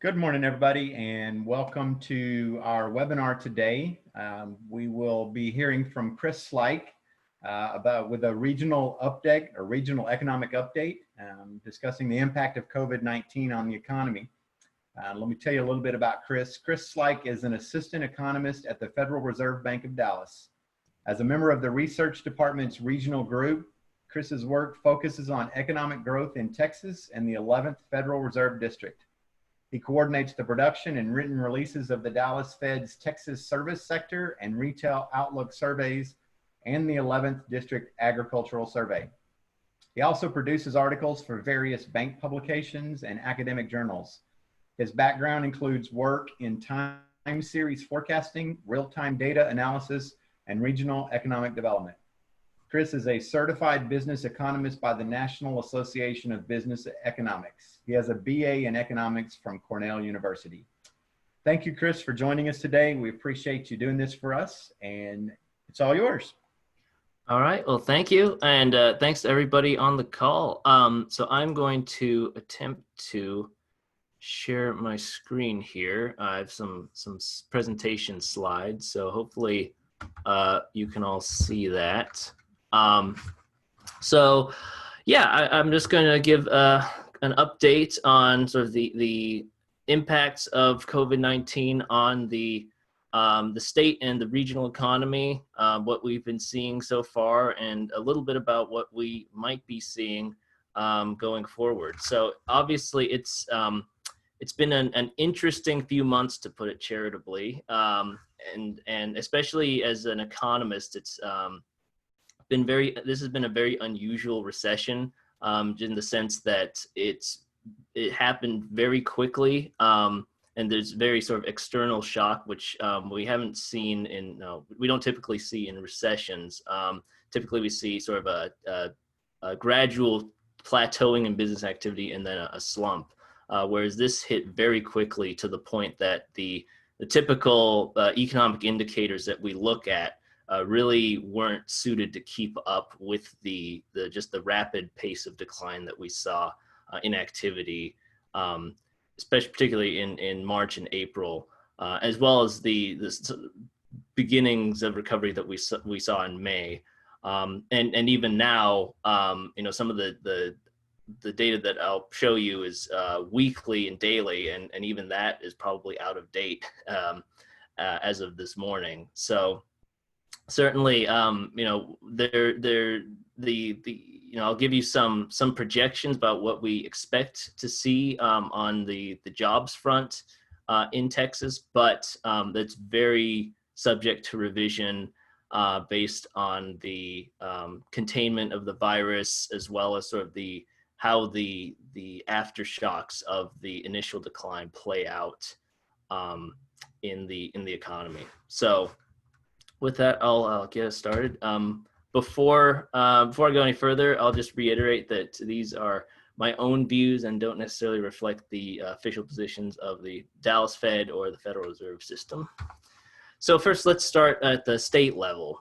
Good morning, everybody, and welcome to our webinar today. We will be hearing from Chris Slijk with a regional update, a regional economic update, discussing the impact of COVID-19 on the economy. Let me tell you a little bit about Chris. Chris Slijk is an assistant economist at the Federal Reserve Bank of Dallas. As a member of the research department's regional group, Chris's work focuses on economic growth in Texas and the 11th Federal Reserve District. He coordinates the production and written releases of the Dallas Fed's Texas Service Sector and Retail Outlook surveys and the 11th District Agricultural Survey. He also produces articles for various bank publications and academic journals. His background includes work in time series forecasting, real-time data analysis, and regional economic development. Chris is a certified business economist by the National Association of Business Economics. He has a BA in economics from Cornell University. Thank you, Chris, for joining us today. We appreciate you doing this for us, and it's all yours. All right, well, thank you, and thanks to everybody on the call. So I'm going to attempt to share my screen here. I have some presentation slides, so hopefully you can all see that. So yeah, I'm just going to give an update on sort of the impacts of COVID-19 on the state and the regional economy, what we've been seeing so far, and a little bit about what we might be seeing going forward. So obviously it's been an interesting few months, to put it charitably, and especially as an economist, this has been a very unusual recession, in the sense that it happened very quickly, and there's very sort of external shock, which we haven't seen we don't typically see in recessions. Typically we see sort of a gradual plateauing in business activity and then a slump, whereas this hit very quickly to the point that the typical economic indicators that we look at really weren't suited to keep up with just the rapid pace of decline that we saw in activity, particularly in March and April, as well as the beginnings of recovery that we saw in May, and even now, some of the data that I'll show you is weekly and daily, and even that is probably out of date as of this morning. So certainly, I'll give you some projections about what we expect to see on the jobs front in Texas, but that's very subject to revision based on the containment of the virus, as well as sort of how the aftershocks of the initial decline play out in the economy. So with that, I'll get us started. Before I go any further, I'll just reiterate that these are my own views and don't necessarily reflect the official positions of the Dallas Fed or the Federal Reserve System. So first, let's start at the state level.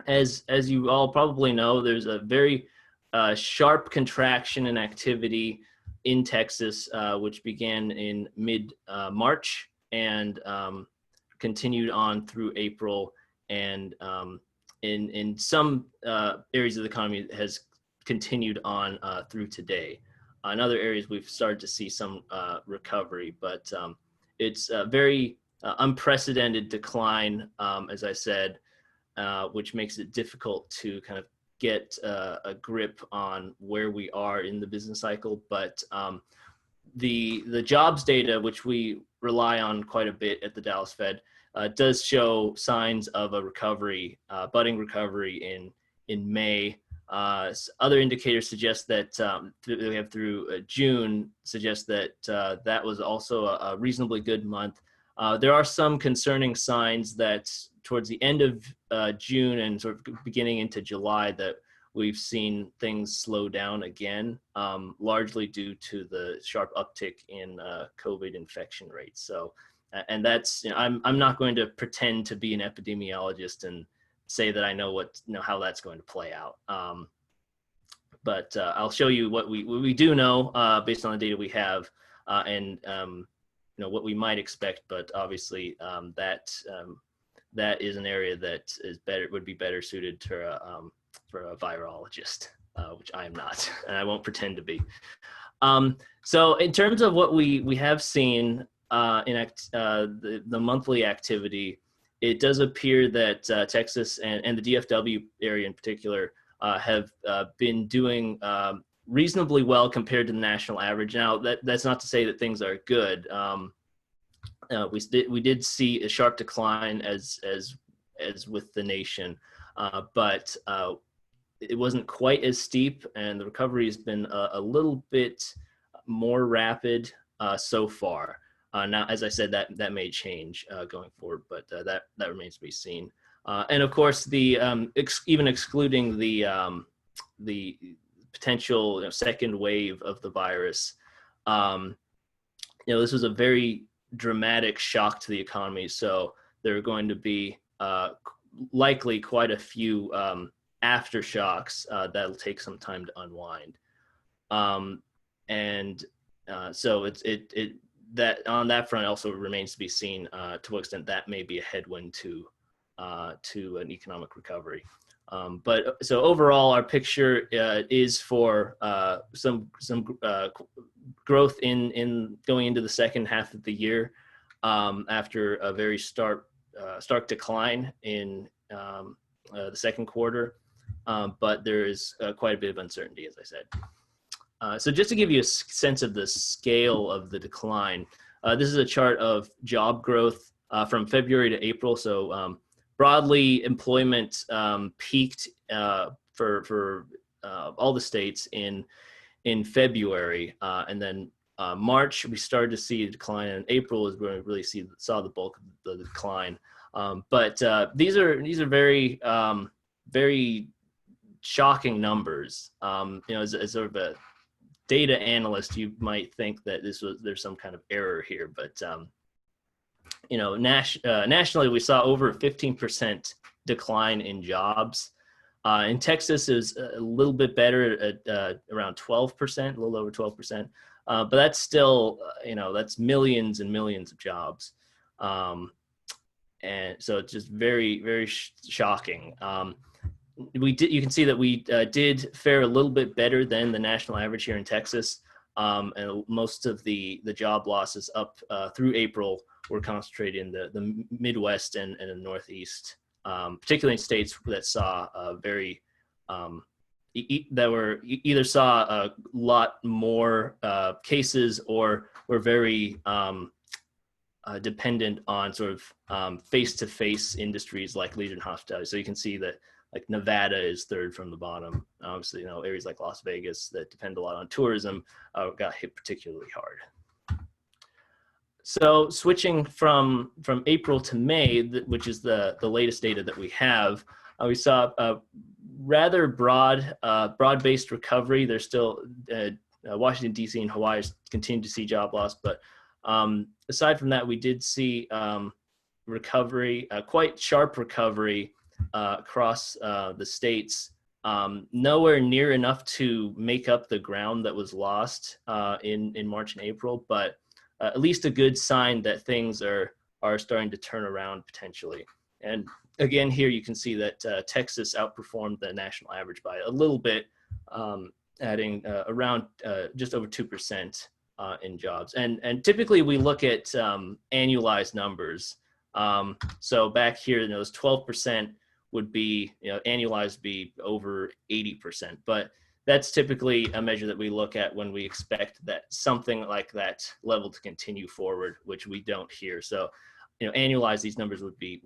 As you all probably know, there's a very sharp contraction in activity in Texas, which began in mid-March and continued on through April, and in some areas of the economy has continued on through today. In other areas, we've started to see some recovery, but it's a very unprecedented decline, as I said, which makes it difficult to kind of get a grip on where we are in the business cycle. But the jobs data, which we rely on quite a bit at the Dallas Fed, does show signs of a recovery, budding recovery in May. Other indicators suggest that we have through June suggest that that was also a reasonably good month. There are some concerning signs that towards the end of June and sort of beginning into July that we've seen things slow down again, largely due to the sharp uptick in COVID infection rates. So, and that's, I'm not going to pretend to be an epidemiologist and say that I know how that's going to play out. But I'll show you what we do know based on the data we have and what we might expect, but obviously that is an area that would be better suited for a virologist, which I am not, and I won't pretend to be. So in terms of what we have seen in the monthly activity, it does appear that Texas and the DFW area in particular have been doing reasonably well compared to the national average. Now, that's not to say that things are good. We did see a sharp decline as with the nation, but it wasn't quite as steep, and the recovery has been a little bit more rapid so far. Now, as I said, that may change going forward, but that remains to be seen. And of course, the even excluding the potential second wave of the virus, this was a very dramatic shock to the economy. So there are going to be likely quite a few aftershocks that'll take some time to unwind. So that on that front also remains to be seen to what extent that may be a headwind to an economic recovery. But so overall, our picture is for some growth in going into the second half of the year after a very stark decline in the second quarter. But there is quite a bit of uncertainty, as I said. So just to give you a sense of the scale of the decline, this is a chart of job growth from February to April. So broadly, employment peaked for all the states in February, and then March we started to see a decline, and April is where we really saw the bulk of the decline. But these are very very shocking numbers. As sort of a data analyst, you might think that there's some kind of error here, but nationally we saw over a 15% decline in jobs. In Texas, it was a little bit better at around 12%, a little over 12%, but that's still that's millions and millions of jobs, and so it's just very very shocking. You can see that we did fare a little bit better than the national average here in Texas, and most of the job losses up through April were concentrated in the Midwest and the Northeast, particularly in states that saw that were either saw a lot more cases or were very dependent on sort of face-to-face industries like leisure and hospitality. So you can see that like Nevada is third from the bottom. Obviously, areas like Las Vegas that depend a lot on tourism got hit particularly hard. So switching from April to May, which is the latest data that we have, we saw a rather broad-based recovery. There's still Washington, D.C. and Hawaii continue to see job loss, but aside from that, we did see recovery, quite sharp recovery across the states, nowhere near enough to make up the ground that was lost in March and April, but at least a good sign that things are starting to turn around potentially. And again, here you can see that Texas outperformed the national average by a little bit, adding around just over 2% in jobs. And typically we look at annualized numbers. So back here, those 12% would be, annualized be over 80%. But that's typically a measure that we look at when we expect that something like that level to continue forward, which we don't here. So, annualize these numbers would be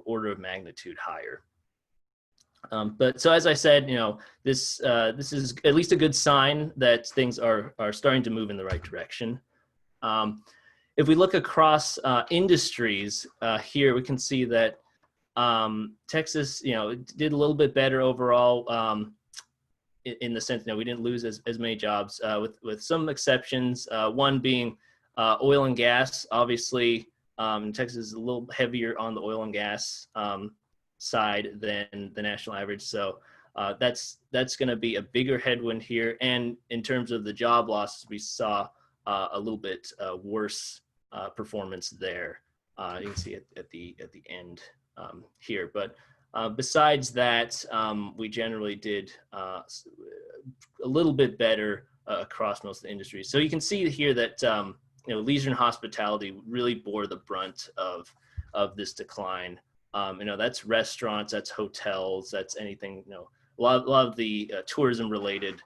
order of magnitude higher. But so as I said, this is at least a good sign that things are starting to move in the right direction. If we look across industries here, we can see that Texas, did a little bit better overall. In the sense, we didn't lose as many jobs, with some exceptions. One being oil and gas. Obviously, Texas is a little heavier on the oil and gas side than the national average. So that's going to be a bigger headwind here. And in terms of the job losses, we saw a little bit worse performance there. You can see it at the end here, but besides that, we generally did a little bit better across most of the industries. So you can see here that leisure and hospitality really bore the brunt of this decline. That's restaurants, that's hotels, that's anything, a lot of the tourism related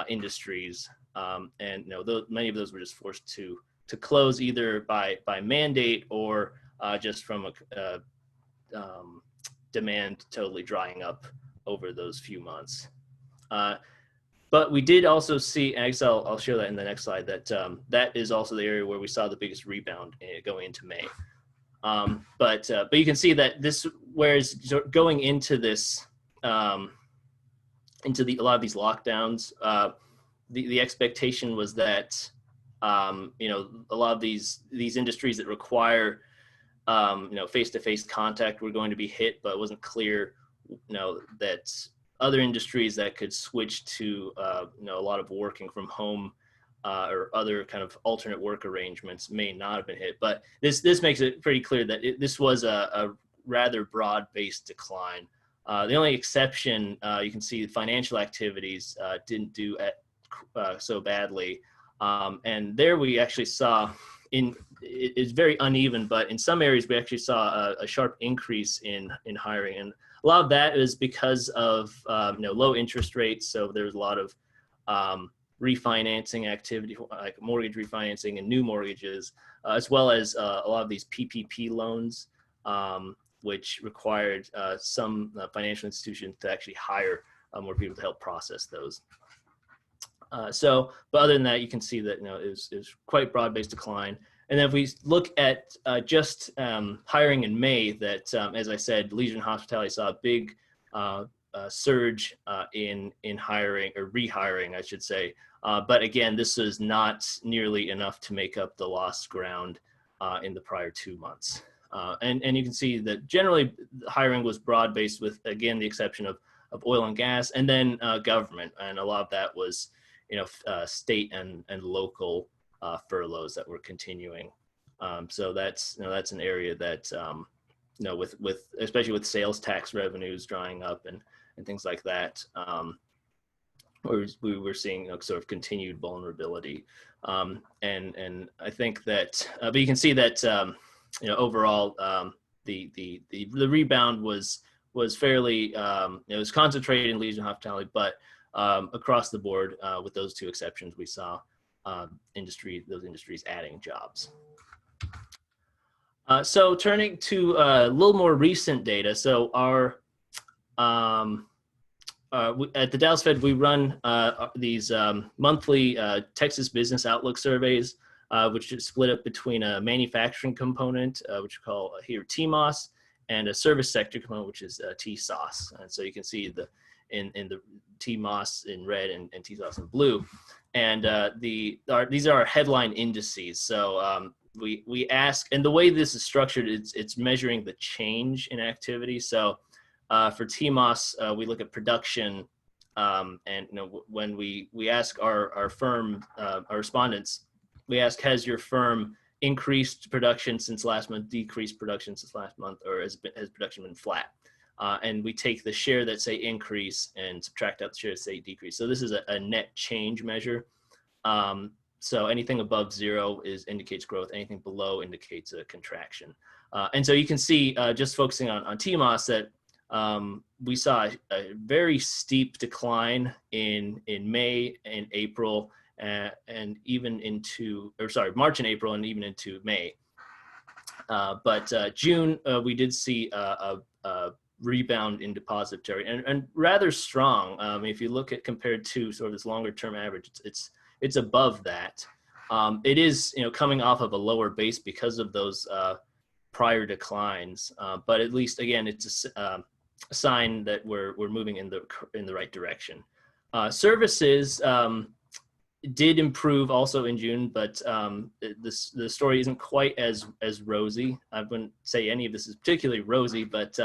industries. Many of those were just forced to close either by mandate or just from a demand totally drying up over those few months. But we did also see, and I'll show that in the next slide, that that is also the area where we saw the biggest rebound going into May. But you can see that this, whereas going into this, into a lot of these lockdowns, the expectation was that a lot of these industries that require face-to-face contact were going to be hit, but it wasn't clear that other industries that could switch to a lot of working from home or other kind of alternate work arrangements may not have been hit. But this makes it pretty clear that this was a rather broad-based decline. The only exception, you can see financial activities didn't do so badly. And there we actually saw, it's very uneven, but in some areas we actually saw a sharp increase in hiring. And a lot of that is because of low interest rates. So there's a lot of refinancing activity, like mortgage refinancing and new mortgages, as well as a lot of these PPP loans, which required some financial institutions to actually hire more people to help process those. But other than that, you can see that it was quite broad-based decline. And then if we look at just hiring in May, that as I said, leisure and hospitality saw a big surge in hiring, or rehiring, I should say. But again, this is not nearly enough to make up the lost ground in the prior 2 months. And you can see that generally hiring was broad-based, with, again, the exception of oil and gas, and then government. And a lot of that was state and local furloughs that were continuing. So that's an area that with especially with sales tax revenues drying up and things like that, we were seeing sort of continued vulnerability. And I think that, but you can see that overall the rebound was fairly it was concentrated in leisure and hospitality, but across the board, with those two exceptions, we saw those industries adding jobs. So turning to a little more recent data. So our at the Dallas Fed, we run these monthly Texas Business Outlook surveys, which is split up between a manufacturing component, which we call here TMOS, and a service sector component, which is TSOS. And so you can see in the TMOS in red and TSOS in blue. And these are our headline indices. So we ask, and the way this is structured, it's measuring the change in activity. So for TMOS, we look at production, and when we ask our firm, our respondents, we ask, has your firm increased production since last month, decreased production since last month, or has production been flat? And we take the share that say increase and subtract out the share that say decrease. So this is a net change measure. So anything above 0 indicates growth. Anything below indicates a contraction. And so you can see, just focusing on TMOS, that we saw a very steep decline in May and April, and even into, March and April, and even into May. But June, we did see a rebound in positive territory, and rather strong. If you look at compared to sort of this longer term average, it's above that. It is coming off of a lower base because of those prior declines, but at least again it's a sign that we're moving in the right direction. Services did improve also in June, but the story isn't quite as rosy. I wouldn't say any of this is particularly rosy, but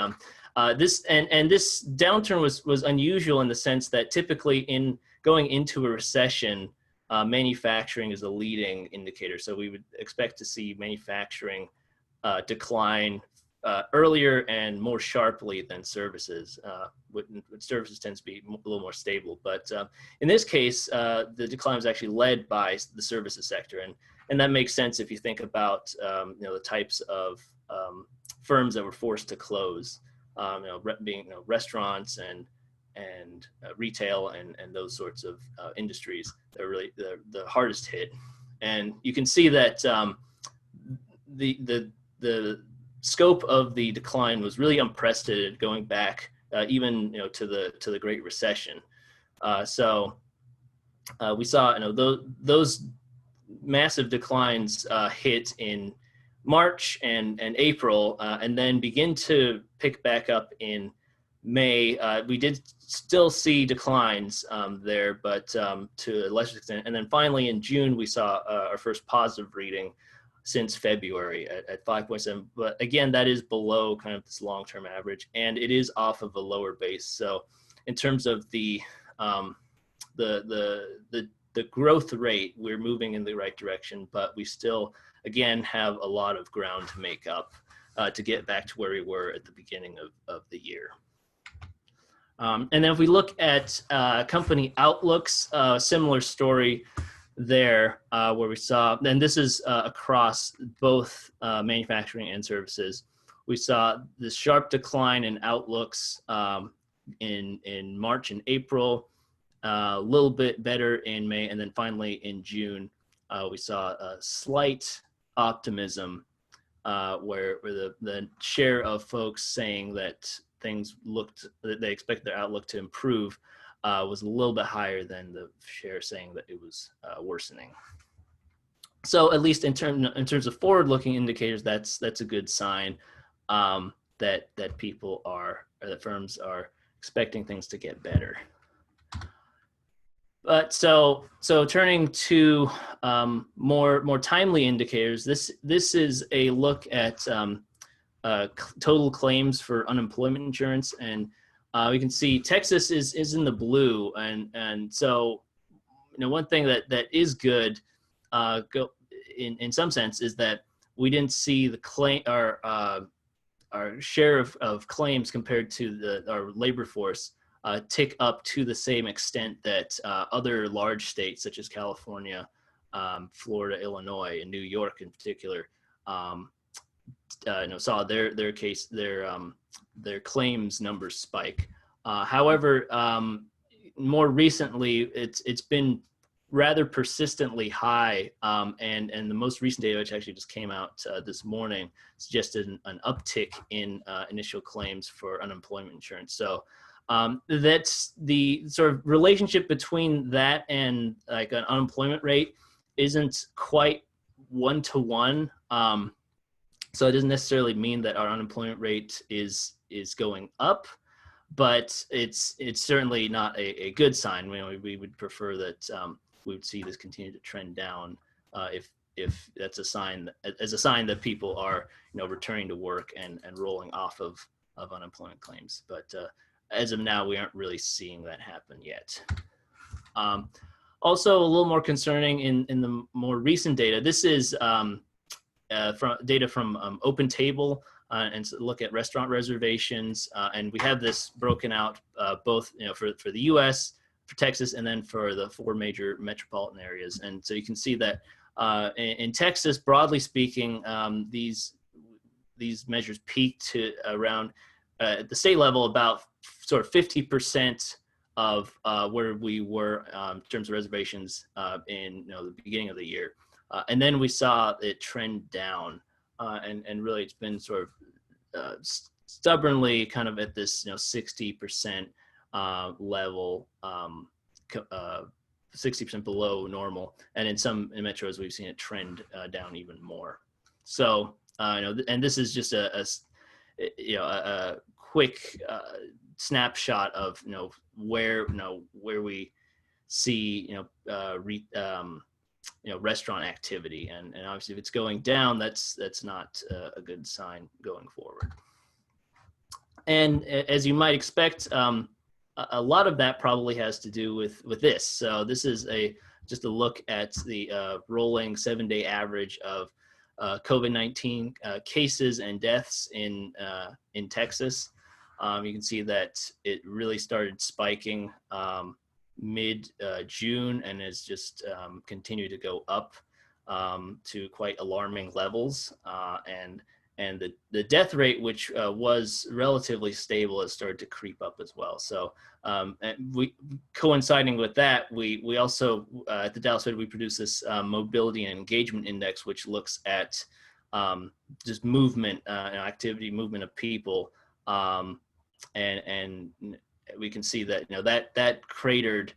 this downturn was unusual in the sense that typically in going into a recession, manufacturing is a leading indicator. So we would expect to see manufacturing decline earlier and more sharply than services. Services tends to be a little more stable, but in this case, the decline was actually led by the services sector, and that makes sense if you think about the types of firms that were forced to close, being restaurants and retail and those sorts of industries. They're really the hardest hit, and you can see that the scope of the decline was really unprecedented, going back even to the Great Recession. So we saw those massive declines hit in March and April, and then begin to pick back up in May. We did still see declines there, but to a lesser extent. And then finally in June, we saw our first positive reading since February at 5.7. But again, that is below kind of this long-term average, and it is off of a lower base. So in terms of the growth rate, we're moving in the right direction, but we still, again, have a lot of ground to make up to get back to where we were at the beginning of the year. And then if we look at company outlooks, similar story there, where we saw, and this is across both manufacturing and services, we saw this sharp decline in outlooks in March and April, a little bit better in May, and then finally in June, we saw a slight optimism where the share of folks saying that they expect their outlook to improve was a little bit higher than the share saying that it was worsening. So at least in terms of forward-looking indicators, that's a good sign that firms are expecting things to get better. But so turning to more timely indicators, this is a look at total claims for unemployment insurance, and we can see Texas is in the blue, and so one thing that is good in some sense is that we didn't see the our share of claims compared to our labor force tick up to the same extent that other large states such as California, Florida, Illinois, and New York in particular saw their claims numbers spike. However, more recently, it's been rather persistently high, and the most recent data, which actually just came out this morning, suggested an uptick in initial claims for unemployment insurance. So that's the sort of relationship between that and like an unemployment rate isn't quite one-to-one. So it doesn't necessarily mean that our unemployment rate is going up, but it's certainly not a good sign. We would prefer that we would see this continue to trend down if that's a sign that people are returning to work and rolling off of unemployment claims. But as of now, we aren't really seeing that happen yet. Also, a little more concerning in the more recent data. This is from data from OpenTable, and so look at restaurant reservations, and we have this broken out both for the U.S., for Texas, and then for the 4 major metropolitan areas. And so you can see that in Texas, broadly speaking, these measures peaked to around at the state level about sort of 50% of where we were in terms of reservations in the beginning of the year. And then we saw it trend down, and really it's been sort of stubbornly kind of at this 60% level, 60% below normal, and in metros we've seen it trend down even more. So and this is just a quick snapshot of where we see restaurant activity, and obviously if it's going down, that's not a good sign going forward. And as you might expect, a lot of that probably has to do with this. So this is a just a look at the rolling 7-day average of COVID-19 cases and deaths in Texas. You can see that it really started spiking mid-June and has just continued to go up to quite alarming levels. And the death rate, which was relatively stable, has started to creep up as well. So and coinciding with that, we also, at the Dallas Fed, we produce this mobility and engagement index, which looks at just movement and activity, movement of people. And we can see that, that cratered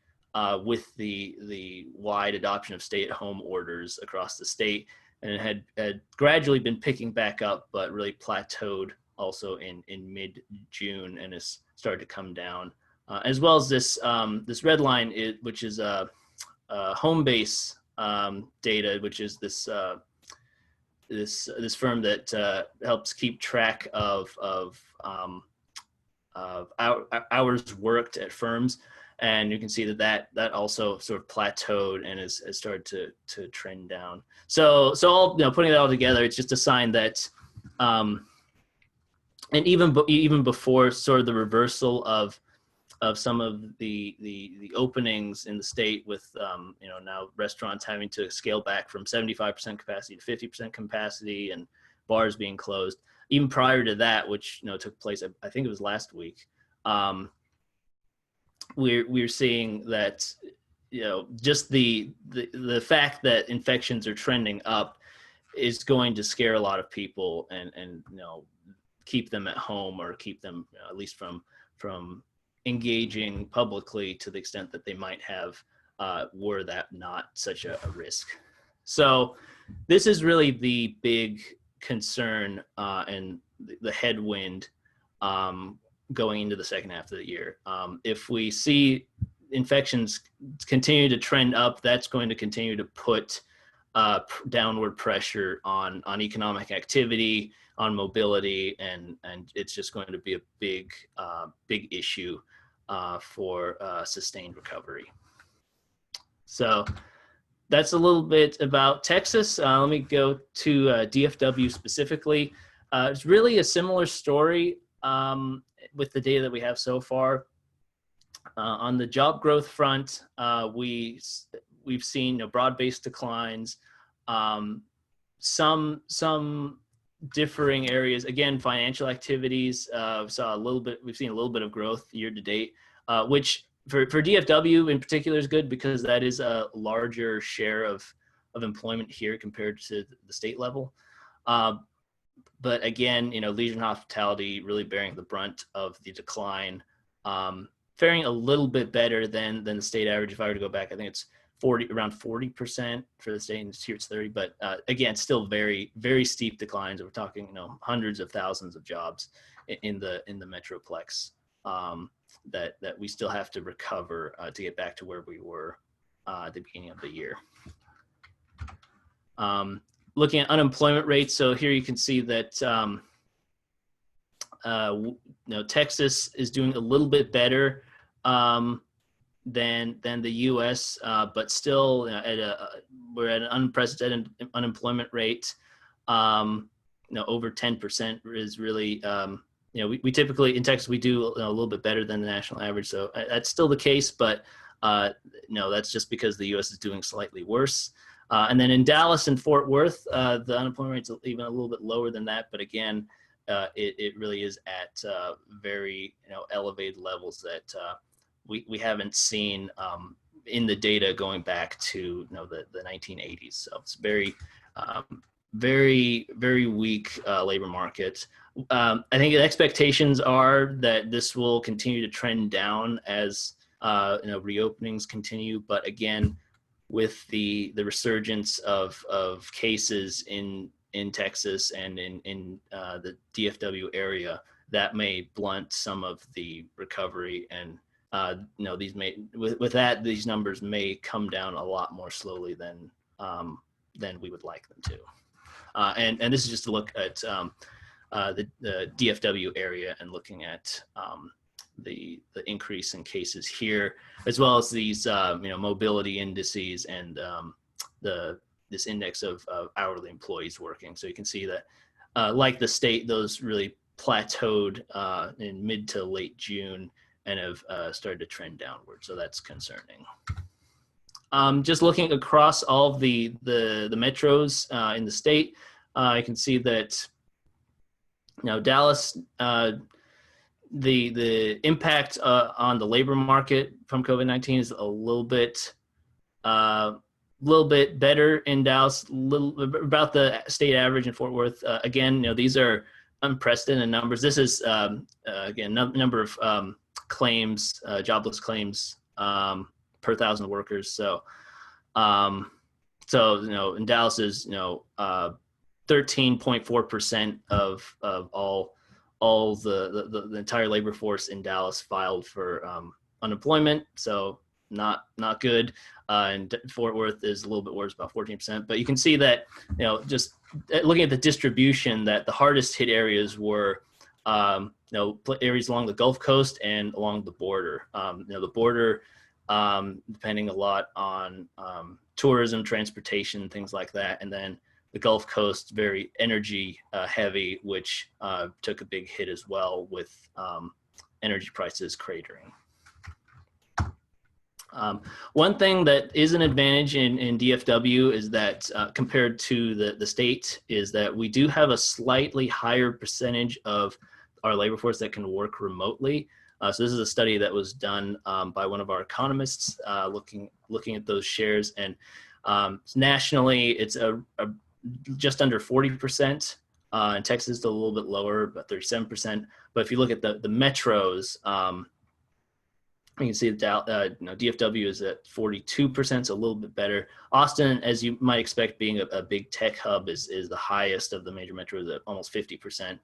with the wide adoption of stay-at-home orders across the state, and it had gradually been picking back up, but really plateaued also in mid-June and has started to come down. As well as this red line, which is home base data, which is this firm that helps keep track of hours worked at firms. And you can see that also sort of plateaued and has started to trend down. So all, putting it all together, it's just a sign that, and even before sort of the reversal of some of the openings in the state, with now restaurants having to scale back from 75% capacity to 50% capacity and bars being closed. Even prior to that, which took place, I think it was last week. We're seeing that, just the fact that infections are trending up is going to scare a lot of people and keep them at home, or keep them at least from engaging publicly to the extent that they might have were that not such a risk. So this is really the big concern and the headwind going into the second half of the year. If we see infections continue to trend up, that's going to continue to put downward pressure on economic activity, on mobility, and it's just going to be a big issue for sustained recovery. So that's a little bit about Texas. Let me go to DFW specifically. It's really a similar story with the data that we have so far. On the job growth front, we've seen broad-based declines. Some differing areas. Again, financial activities we've seen a little bit of growth year to date, which for DFW in particular is good, because that is a larger share of employment here compared to the state level. But again, leisure and hospitality really bearing the brunt of the decline, faring a little bit better than the state average. If I were to go back, I think it's around 40% for the state, and here it's 30%. But again, still very, very steep declines. We're talking, hundreds of thousands of jobs in the Metroplex that we still have to recover to get back to where we were at the beginning of the year. Looking at unemployment rates, so here you can see that Texas is doing a little bit better than the U.S., but still we're at an unprecedented unemployment rate. Over 10% is really we typically in Texas we do a little bit better than the national average, so that's still the case, but that's just because the U.S. is doing slightly worse. And then in Dallas and Fort Worth, the unemployment rate's even a little bit lower than that. But again, it really is at very elevated levels that we haven't seen in the data going back to the 1980s. So it's very, very weak labor market. I think the expectations are that this will continue to trend down as reopenings continue. But again, with the resurgence of cases in Texas and in the DFW area, that may blunt some of the recovery, and these numbers may come down a lot more slowly than we would like them to. And this is just to look at the DFW area and looking at the increase in cases here, as well as these mobility indices and this index of hourly employees working. So you can see that, like the state, those really plateaued in mid to late June and have started to trend downward. So that's concerning. Just looking across all of the metros in the state, you can see that Dallas, the impact on the labor market from COVID-19 is a little bit better in Dallas, about the state average in Fort Worth. Again, these are unprecedented numbers. This is again number of claims, jobless claims per 1,000 workers. So, in Dallas is 13.4% of all the entire labor force in Dallas filed for unemployment. So not good. And Fort Worth is a little bit worse, about 14%. But you can see that, just looking at the distribution, that the hardest hit areas were, areas along the Gulf Coast and along the border. The border, depending a lot on tourism, transportation, things like that. And then the Gulf Coast, very energy heavy, which took a big hit as well with energy prices cratering. One thing that is an advantage in DFW is that compared to the state is that we do have a slightly higher percentage of our labor force that can work remotely. So this is a study that was done by one of our economists looking at those shares, and nationally it's just under 40%. In Texas, it's a little bit lower, about 37%. But if you look at the metros, you can see that DFW is at 42%, so a little bit better. Austin, as you might expect, being a big tech hub, is the highest of the major metros at almost 50%.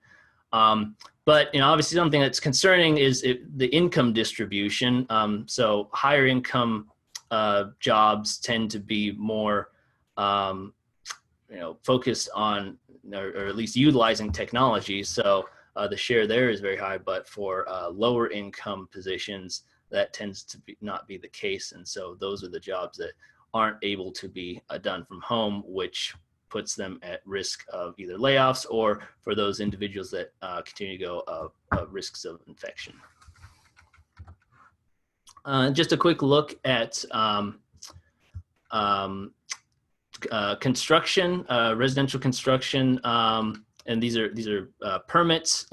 But obviously something that's concerning is the income distribution. So higher income jobs tend to be more focused on, or at least utilizing technology. So the share there is very high, but for lower income positions, that tends to not be the case. And so those are the jobs that aren't able to be done from home, which puts them at risk of either layoffs or, for those individuals that continue to go, risks of infection. Just a quick look at construction, residential construction, and these are permits.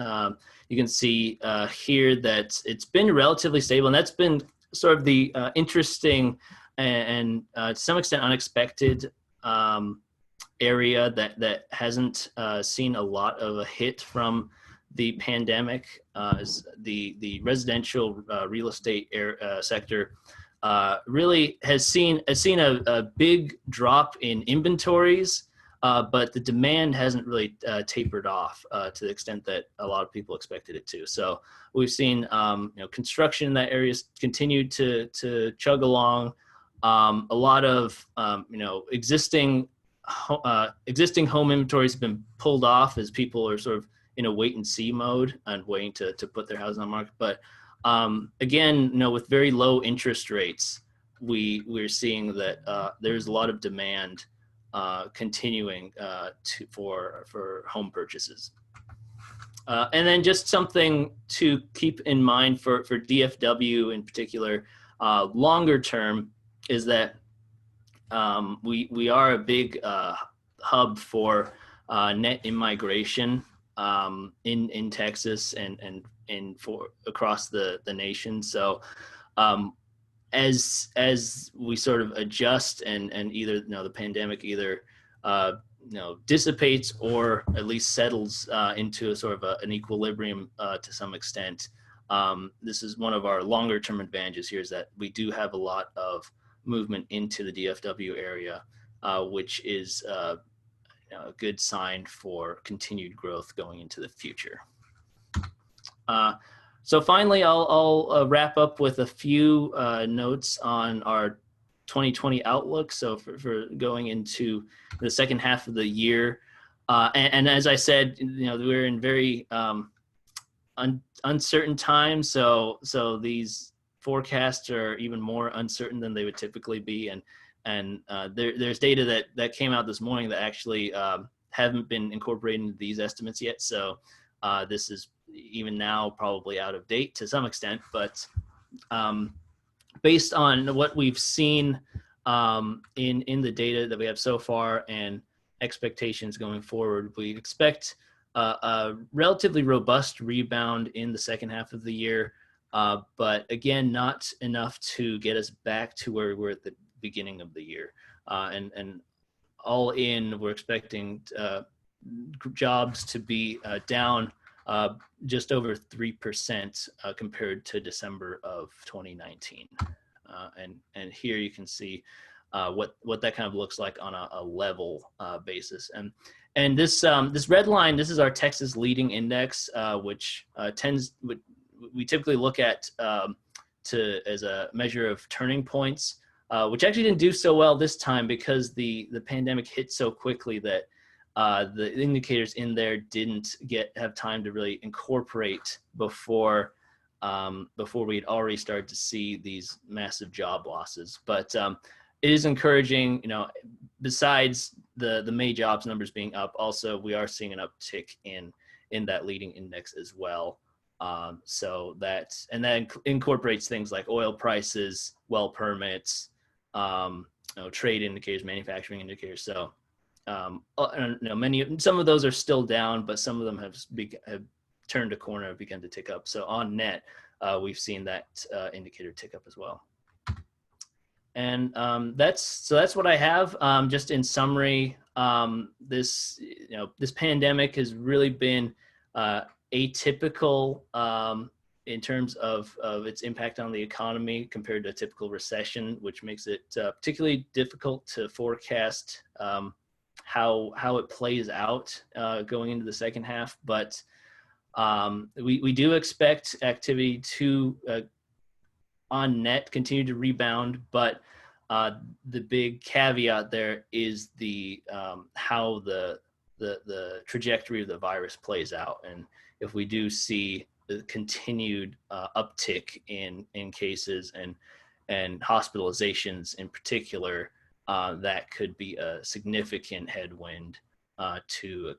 You can see here that it's been relatively stable, and that's been sort of the interesting and to some extent unexpected area that hasn't seen a lot of a hit from the pandemic. The residential real estate sector really has seen a big drop in inventories, but the demand hasn't really tapered off to the extent that a lot of people expected it to. So we've seen construction in that area continue to chug along. A lot of existing home inventories have been pulled off as people are sort of in a wait and see mode and waiting to put their house on the market. But again, with very low interest rates, we're seeing that there's a lot of demand continuing for home purchases. And then just something to keep in mind for DFW in particular, longer term, is that we are a big hub for net immigration in Texas and for across the nation. So as we sort of adjust and either the pandemic either dissipates or at least settles into a sort of an equilibrium to some extent, this is one of our longer term advantages here, is that we do have a lot of movement into the DFW area, which is a good sign for continued growth going into the future. So finally, I'll wrap up with a few notes on our 2020 outlook. So for going into the second half of the year, and as I said, we're in very uncertain time. So these forecasts are even more uncertain than they would typically be. And there's data that came out this morning that actually haven't been incorporated into these estimates yet. So this is even now probably out of date to some extent, but based on what we've seen in the data that we have so far and expectations going forward, we expect a relatively robust rebound in the second half of the year, but again, not enough to get us back to where we were at the beginning of the year. And all in, we're expecting jobs to be down just over 3% compared to December of 2019. And here you can see what that kind of looks like on a level basis. And this red line, this is our Texas leading index, which we typically look at as a measure of turning points, which actually didn't do so well this time because the pandemic hit so quickly that the indicators in there didn't have time to really incorporate before we'd already started to see these massive job losses. But it is encouraging, besides the May jobs numbers being up, also we are seeing an uptick in that leading index as well. So that incorporates things like oil prices, well permits, trade indicators, manufacturing indicators. So some of those are still down, but some of them have turned a corner, have begun to tick up. So on net, we've seen that indicator tick up as well. And that's what I have. Just in summary, this pandemic has really been atypical in terms of its impact on the economy compared to a typical recession, which makes it particularly difficult to forecast how it plays out going into the second half. But we do expect activity to on net continue to rebound, but the big caveat there is how the trajectory of the virus plays out. And if we do see the continued uptick in cases and hospitalizations in particular, that could be a significant headwind to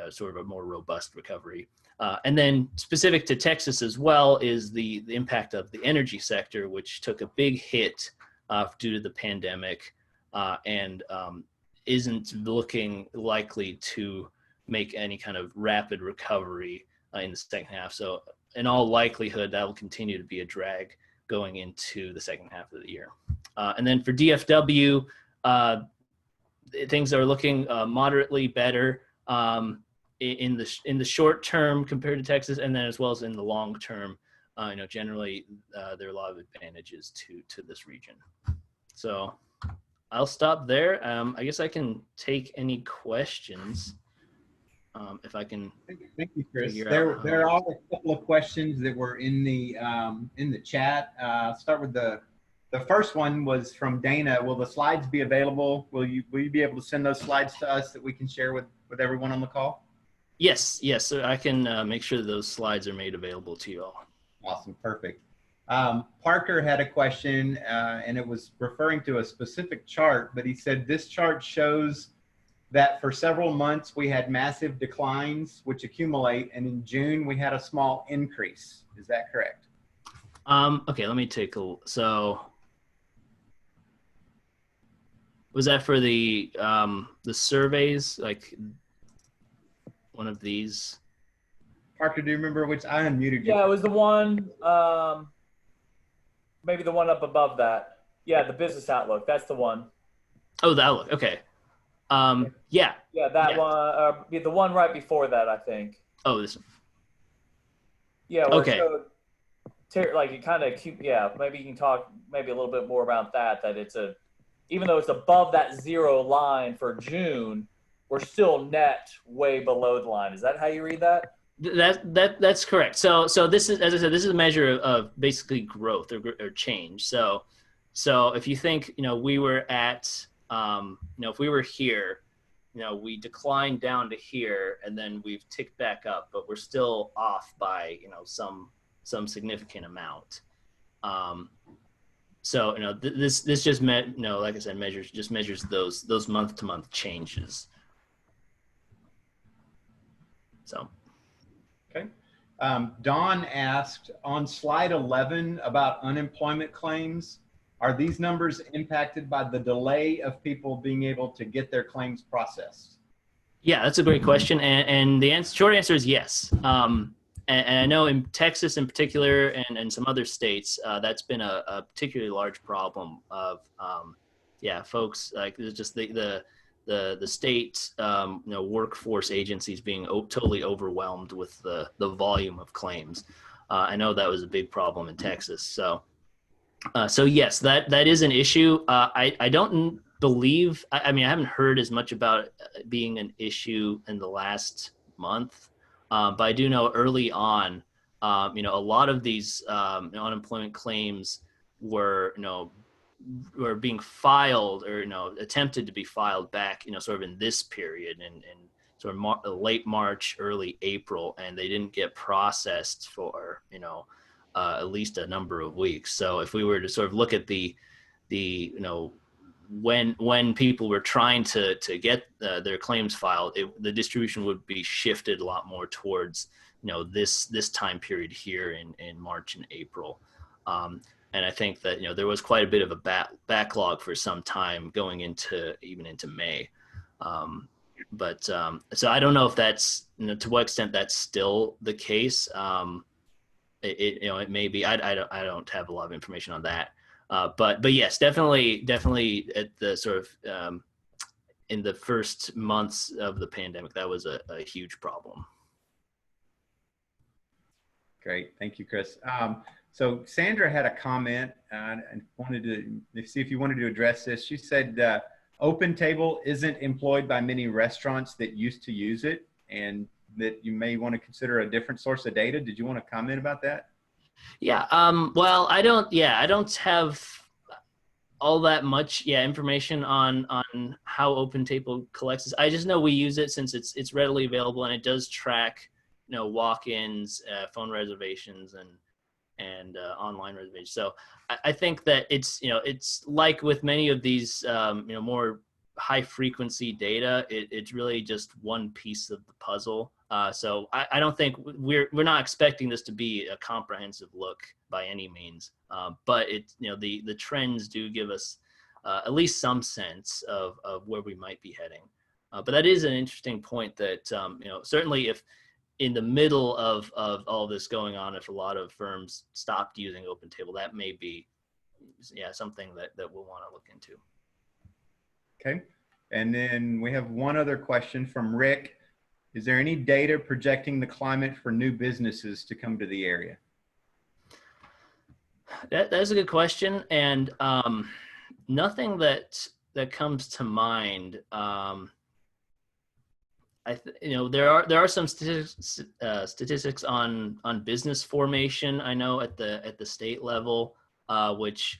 a sort of a more robust recovery. And then specific to Texas as well is the impact of the energy sector, which took a big hit due to the pandemic and isn't looking likely to make any kind of rapid recovery in the second half. So in all likelihood, that will continue to be a drag going into the second half of the year. And then for DFW, things are looking moderately better in the short term compared to Texas, and then as well as in the long term. Generally there are a lot of advantages to this region. So I'll stop there. I guess I can take any questions if I can. Thank you, Chris. There are a couple of questions that were in the chat. I'll start with the first one was from Dana. Will the slides be available? Will you be able to send those slides to us that we can share with everyone on the call? Yes. So I can make sure those slides are made available to you all. Awesome, perfect. Parker had a question, and it was referring to a specific chart, but he said this chart shows that for several months we had massive declines which accumulate, and in June we had a small increase. Is that correct? Okay, let me take a look. So was that for the surveys, like one of these? Parker, do you remember which? I unmuted you. Yeah, it was the one, maybe the one up above that. Yeah, the business outlook. That's the one. Oh, the outlook. Okay. Yeah. Yeah, that one. The one right before that, I think. Oh, this one. Yeah. Okay. Like it kind of cute. Yeah, maybe you can talk maybe a little bit more about that. That it's even though it's above that zero line for June, we're still net way below the line. Is that how you read that? That's correct. So this is, as I said, this is a measure of basically growth or change. So if you think, we were at, if we were here we declined down to here, and then we've ticked back up, but we're still off by some significant amount. So this just like I said, measures those month-to-month changes. So. Okay. Don asked on slide 11 about unemployment claims. Are these numbers impacted by the delay of people being able to get their claims processed? Yeah, that's a great question. And the short answer is yes. And I know in Texas in particular and some other states, that's been a particularly large problem of, folks like just the state, workforce agencies being totally overwhelmed with the volume of claims. I know that was a big problem in Texas. So yes, that is an issue. I don't believe, I mean, I haven't heard as much about it being an issue in the last month, but I do know early on, a lot of these unemployment claims were being filed or attempted to be filed back sort of in this period in sort of late March, early April, and they didn't get processed for at least a number of weeks. So if we were to sort of look at the when people were trying to get their claims filed, the distribution would be shifted a lot more towards this time period here in March and April. And I think that there was quite a bit of a backlog for some time going even into May. But so I don't know if that's to what extent that's still the case. It may be. I don't have a lot of information on that. But yes, definitely at the sort of in the first months of the pandemic, that was a huge problem. Great, thank you, Chris. So Sandra had a comment and wanted to see if you wanted to address this. She said OpenTable isn't employed by many restaurants that used to use it, and that you may want to consider a different source of data. Did you want to comment about that? Yeah. Well, I don't have all that much information on how OpenTable collects this. I just know we use it since it's readily available, and it does track walk-ins, phone reservations, and online reservations. So I think that it's like with many of these more high frequency data, it's really just one piece of the puzzle. So I don't think we're not expecting this to be a comprehensive look by any means. But the trends do give us at least some sense of where we might be heading. But that is an interesting point that certainly if in the middle of all this going on, if a lot of firms stopped using OpenTable, that may be something that we'll want to look into. Okay. And then we have one other question from Rick. Is there any data projecting the climate for new businesses to come to the area? That's a good question. And nothing that comes to mind. There are some statistics on business formation. I know at the state level, which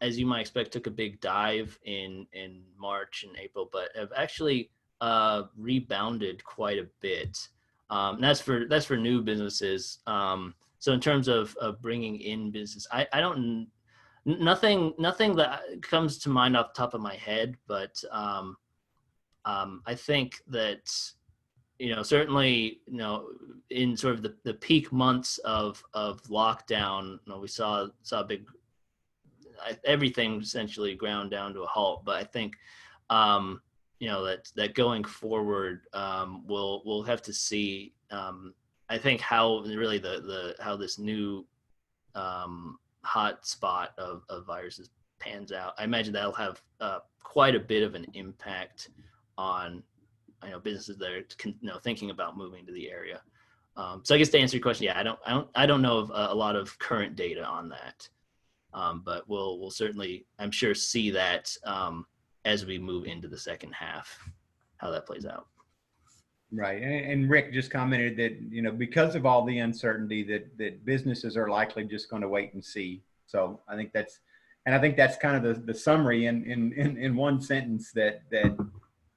as you might expect, took a big dive in March and April, but have actually rebounded quite a bit. And that's for new businesses. So in terms of bringing in business, I don't nothing that comes to mind off the top of my head, but I think that certainly in sort of the peak months of lockdown, we saw a big everything essentially ground down to a halt. But I think that going forward, we'll have to see. I think how really how this new hot spot of viruses pans out. I imagine that'll have quite a bit of an impact on businesses that are thinking about moving to the area. So I guess to answer your question, I don't know of a lot of current data on that, but we'll certainly, I'm sure, see that as we move into the second half, how that plays out. Right, and Rick just commented that because of all the uncertainty that businesses are likely just going to wait and see. So I think that's kind of the summary in one sentence that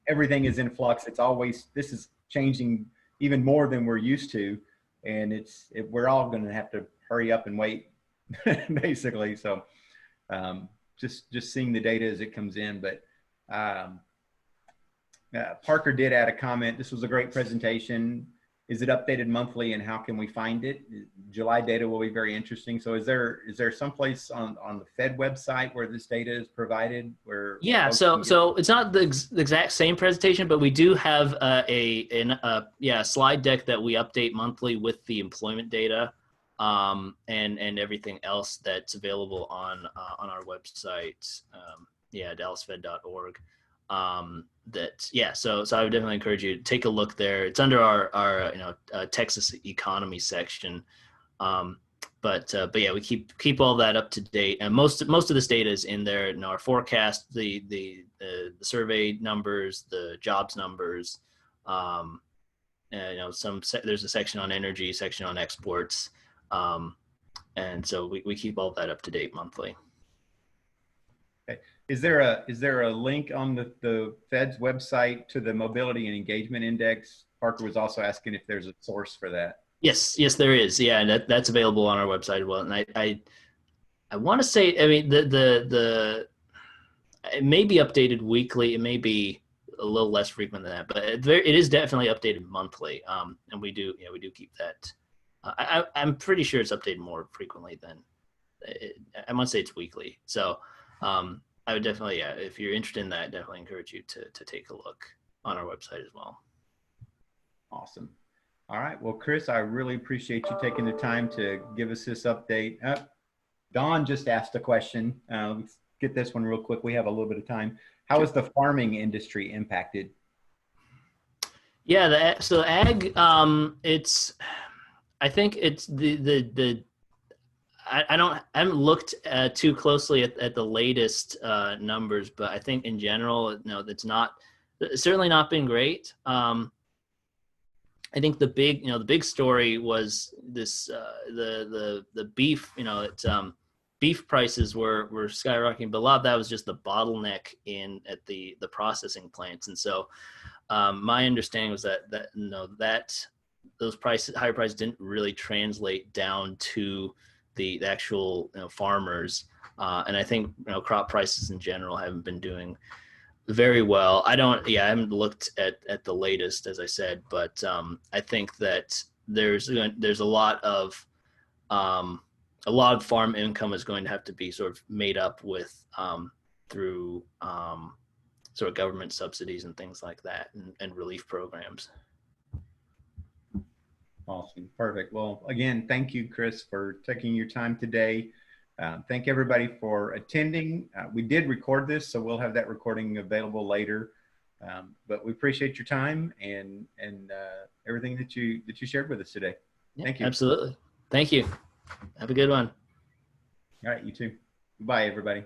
everything is in flux. It's always, this is changing even more than we're used to. And we're all going to have to hurry up and wait basically. So just seeing the data as it comes in. But Parker did add a comment. This was a great presentation. Is it updated monthly, and how can we find it? July data will be very interesting. So is there someplace on the Fed website where this data is provided? Where yeah, so it's not the exact same presentation, but we do have a slide deck that we update monthly with the employment data and everything else that's available on our website, dallasfed.org. So I would definitely encourage you to take a look there. It's under our Texas economy section. But yeah, we keep all that up to date, and most of this data is in there. In our forecast, the survey numbers, the jobs numbers, and, there's a section on energy, section on exports, and so we keep all that up to date monthly. Okay. Is there a link on the Fed's website to the mobility and engagement index? Parker was also asking if there's a source for that. Yes, there is. Yeah, and that's available on our website as well. And I want to say, I mean, the it may be updated weekly. It may be a little less frequent than that, but it is definitely updated monthly. And we do keep that. I'm pretty sure it's updated more frequently than I want to say it's weekly. So I would definitely, if you're interested in that, definitely encourage you to take a look on our website as well. Awesome. All right. Well, Chris, I really appreciate you taking the time to give us this update. Don just asked a question. Let's get this one real quick. We have a little bit of time. How is the farming industry impacted? Yeah, so ag, I think it's I haven't looked too closely at the latest numbers, but I think in general, it's certainly not been great. I think the big story was this the beef. Beef prices were skyrocketing, but a lot of that was just the bottleneck at the processing plants. And so my understanding was that those higher prices didn't really translate down to the actual farmers. And I think crop prices in general haven't been doing very well. I haven't looked at the latest, as I said, but I think that there's a lot of farm income is going to have to be sort of made up with through sort of government subsidies and things like that, and relief programs. Awesome. Perfect. Well, again, thank you, Chris, for taking your time today. Thank everybody for attending. We did record this, so we'll have that recording available later. But we appreciate your time and everything that you shared with us today. Thank you. Absolutely. Thank you. Have a good one. All right, you too. Bye, everybody.